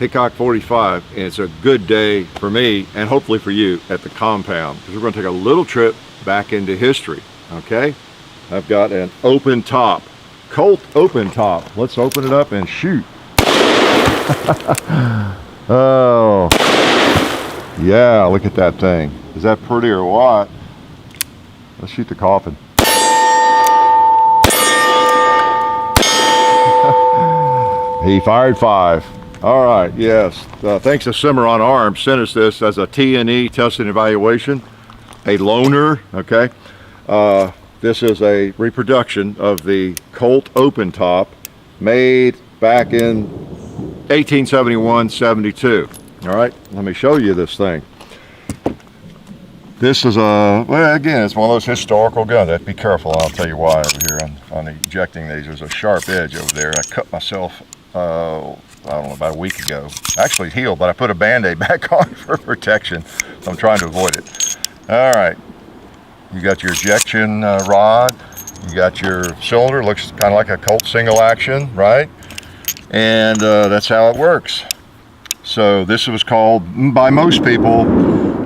Hickok 45, and it's a good day for me and hopefully for you at the compound, because we're going to take a little trip back into history. Okay, I've got an open top, Colt open top. Let's open it up and shoot. Oh yeah, look at that thing. Is that pretty or what? Let's shoot the coffin. He fired 5. All right, yes. Thanks to Cimarron Arms, sent us this as a T&E test and evaluation, a loaner, okay? This is a reproduction of the Colt Open top, made back in 1871-72. All right, let me show you this thing. This is a, well, again, it's one of those historical guns. I have to be careful, I'll tell you why over here on ejecting these. There's a sharp edge over there. I cut myself, I don't know, about a week ago. Actually healed, but I put a Band-Aid back on for protection. So I'm trying to avoid it. All right, you got your ejection rod. You got your cylinder, looks kind of like a Colt single action, right? And that's how it works. So this was called, by most people,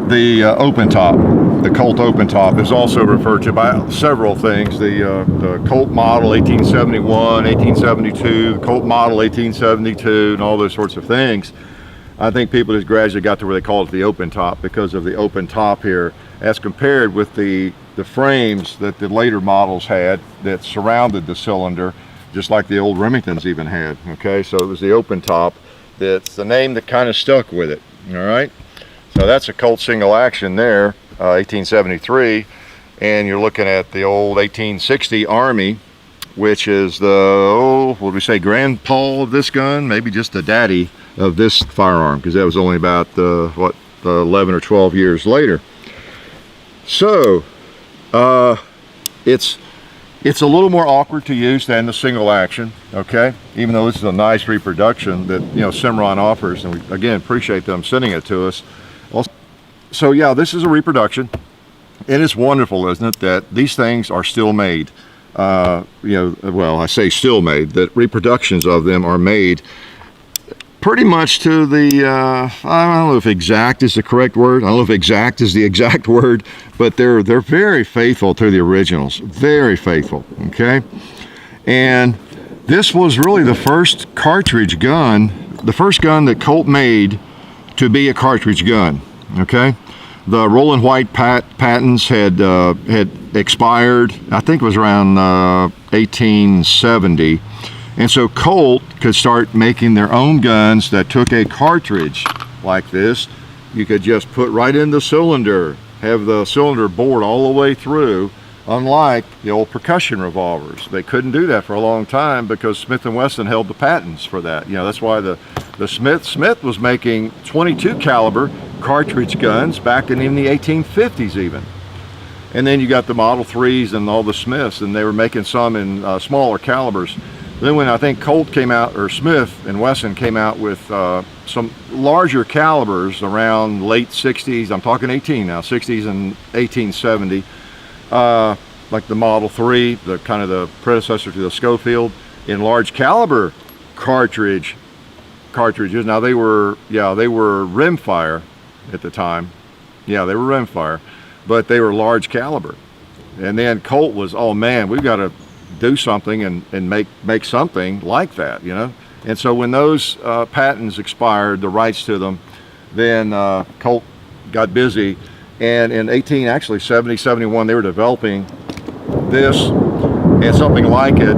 the open top. The Colt open top is also referred to by several things. The Colt model 1871, 1872, the Colt model 1872, and all those sorts of things. I think people just gradually got to where they call it the open top because of the open top here, as compared with the frames that the later models had that surrounded the cylinder, just like the old Remingtons even had. Okay, so it was the open top. That's the name that kind of stuck with it. All right, so that's a Colt single action there, 1873, and you're looking at the old 1860 Army, which is the, oh, what do we say, grandpa of this gun, maybe just the daddy of this firearm, because that was only about 11 or 12 years later. So it's a little more awkward to use than the single action, okay? Even though this is a nice reproduction that, you know, Cimarron offers, and we again appreciate them sending it to us. So yeah, this is a reproduction. It is wonderful, isn't it, that these things are still made. You know, well, I say still made, that reproductions of them are made pretty much to the, I don't know if exact is the correct word. I don't know if exact is the exact word, but they're very faithful to the originals, very faithful, okay? And this was really the first cartridge gun, the first gun that Colt made to be a cartridge gun, okay? The Roland White patents had expired, I think it was around 1870. And so Colt could start making their own guns that took a cartridge like this. You could just put right in the cylinder, have the cylinder bored all the way through, unlike the old percussion revolvers. They couldn't do that for a long time because Smith & Wesson held the patents for that. You know, that's why the Smith was making 22 caliber cartridge guns back in the 1850s even. And then you got the Model 3s and all the Smiths, and they were making some in smaller calibers. Then when I think Colt came out, or Smith and Wesson came out with some larger calibers around late 60s, I'm talking 18 now, 60s and 1870, like the Model 3, the kind of the predecessor to the Schofield, in large caliber cartridges. Now they were rimfire at the time. Yeah, they were rimfire, but they were large caliber. And then Colt was, oh man, we've got to do something and make something like that, you know. And so when those patents expired, the rights to them, then Colt got busy, and in 71, they were developing this and something like it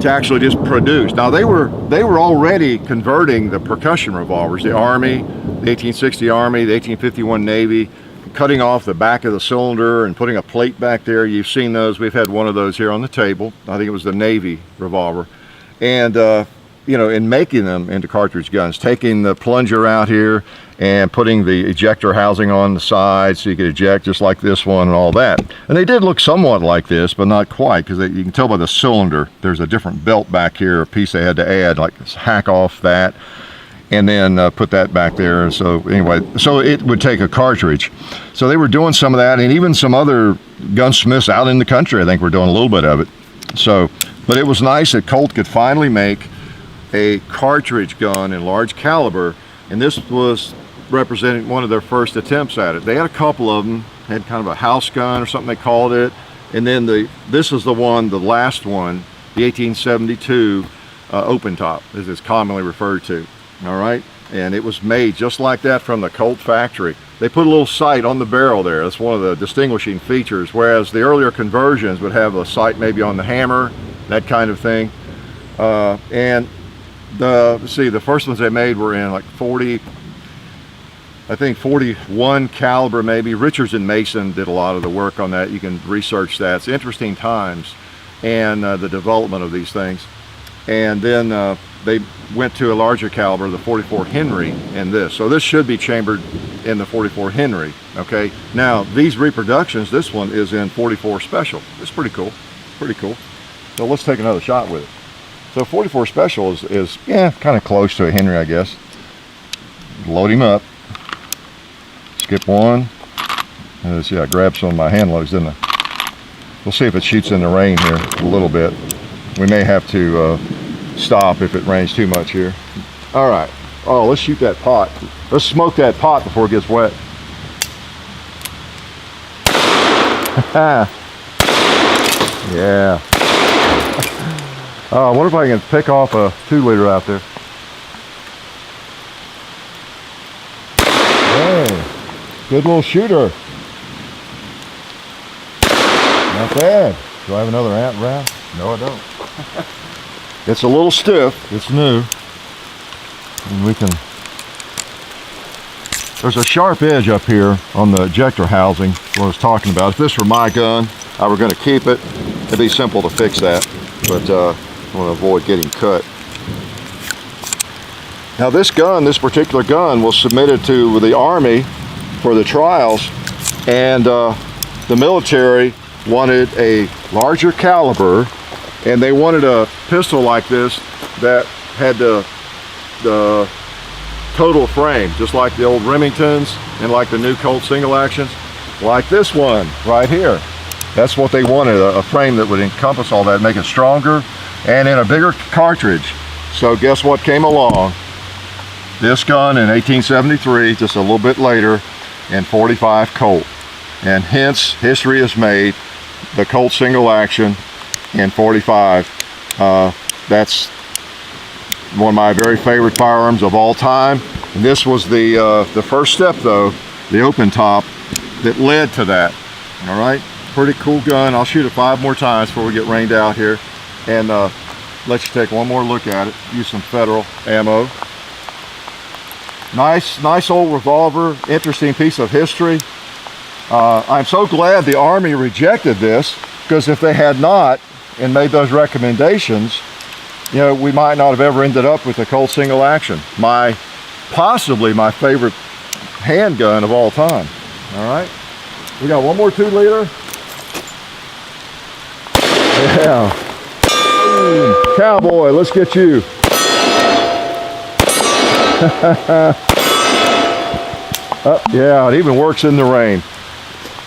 to actually just produce. Now they were already converting the percussion revolvers, the Army, the 1860 Army, the 1851 Navy, cutting off the back of the cylinder and putting a plate back there. You've seen those. We've had one of those here on the table. I think it was the Navy revolver. And you know, in making them into cartridge guns, taking the plunger out here and putting the ejector housing on the side so you could eject just like this one and all that. And they did look somewhat like this, but not quite, because you can tell by the cylinder there's a different belt back here, a piece they had to add, like hack off that and then put that back there. So anyway, so it would take a cartridge. So they were doing some of that, and even some other gunsmiths out in the country, I think, were doing a little bit of it. So, but it was nice that Colt could finally make a cartridge gun in large caliber, and this was representing one of their first attempts at it. They had a couple of them, had kind of a house gun or something they called it, and then this is the last one, the 1872 open top, as it's commonly referred to. All right, and it was made just like that from the Colt factory. They put a little sight on the barrel there. That's one of the distinguishing features, whereas the earlier conversions would have a sight maybe on the hammer, that kind of thing. And the first ones they made were in like 41 caliber maybe. Richards and Mason did a lot of the work on that. You can research that. It's interesting times, and the development of these things. And then they went to a larger caliber, the 44 Henry in this. So this should be chambered in the 44 Henry, okay? Now, these reproductions, this one is in 44 Special. It's pretty cool, pretty cool. So let's take another shot with it. So 44 Special is yeah, kind of close to a Henry, I guess. Load him up. Skip one. See, I grabbed some of my hand loads, didn't I? We'll see if it shoots in the rain here a little bit. We may have to stop if it rains too much here. All right. Oh, let's shoot that pot. Let's smoke that pot before it gets wet. Yeah. I wonder if I can pick off a 2-liter out there. Hey, good little shooter. Not bad. Do I have another round? No, I don't. It's a little stiff. It's new. And we can... There's a sharp edge up here on the ejector housing, what I was talking about. If this were my gun, I were going to keep it, it'd be simple to fix that. But I want to avoid getting cut. Now this particular gun was submitted to the Army for the trials, and the military wanted a larger caliber, and they wanted a pistol like this that had the total frame, just like the old Remingtons and like the new Colt single actions, like this one right here. That's what they wanted, a frame that would encompass all that, make it stronger and in a bigger cartridge. So guess what came along? This gun in 1873, just a little bit later, in 45 Colt. And hence, history is made, the Colt single action in 45. That's one of my very favorite firearms of all time. And this was the first step, though, the open top, that led to that. All right, pretty cool gun. I'll shoot it 5 more times before we get rained out here, and let you take one more look at it. Use some Federal ammo. Nice old revolver. Interesting piece of history. I'm so glad the Army rejected this, because if they had not and made those recommendations, you know, we might not have ever ended up with the Colt single action. Possibly my favorite handgun of all time. All right, we got one more 2-liter. Yeah. Boom. Cowboy, let's get you. Yeah, it even works in the rain.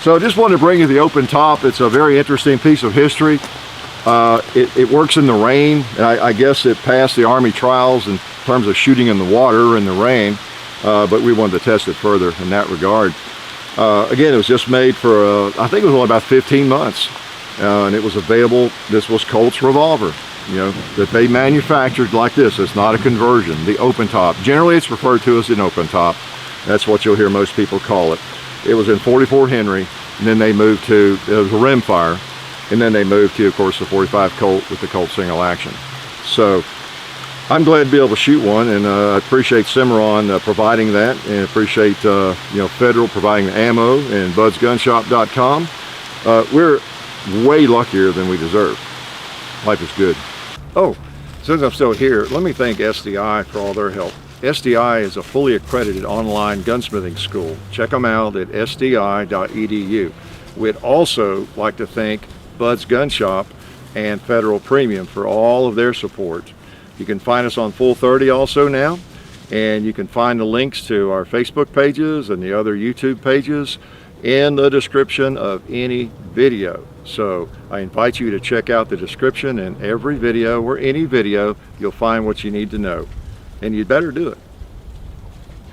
So just wanted to bring you the open top. It's a very interesting piece of history. It works in the rain, and I guess it passed the Army trials in terms of shooting in the water in the rain, but we wanted to test it further in that regard. Again, it was just made for, I think it was only about 15 months, and it was available. This was Colt's revolver, you know, that they manufactured like this. It's not a conversion, the open top. Generally, it's referred to as an open top. That's what you'll hear most people call it. It was in 44 Henry, and then they moved to, it was a rimfire, and then they moved to, of course, the 45 Colt with the Colt single action. So I'm glad to be able to shoot one, and I appreciate Cimarron providing that, and appreciate you know, Federal providing the ammo, and budsgunshop.com. We're way luckier than we deserve. Life is good. Oh, since I'm still here, let me thank SDI for all their help. SDI is a fully accredited online gunsmithing school. Check them out at sdi.edu. We'd also like to thank Bud's Gun Shop and Federal Premium for all of their support. You can find us on Full 30 also now, and you can find the links to our Facebook pages and the other YouTube pages in the description of any video. So I invite you to check out the description in every video, or any video, you'll find what you need to know. And you'd better do it.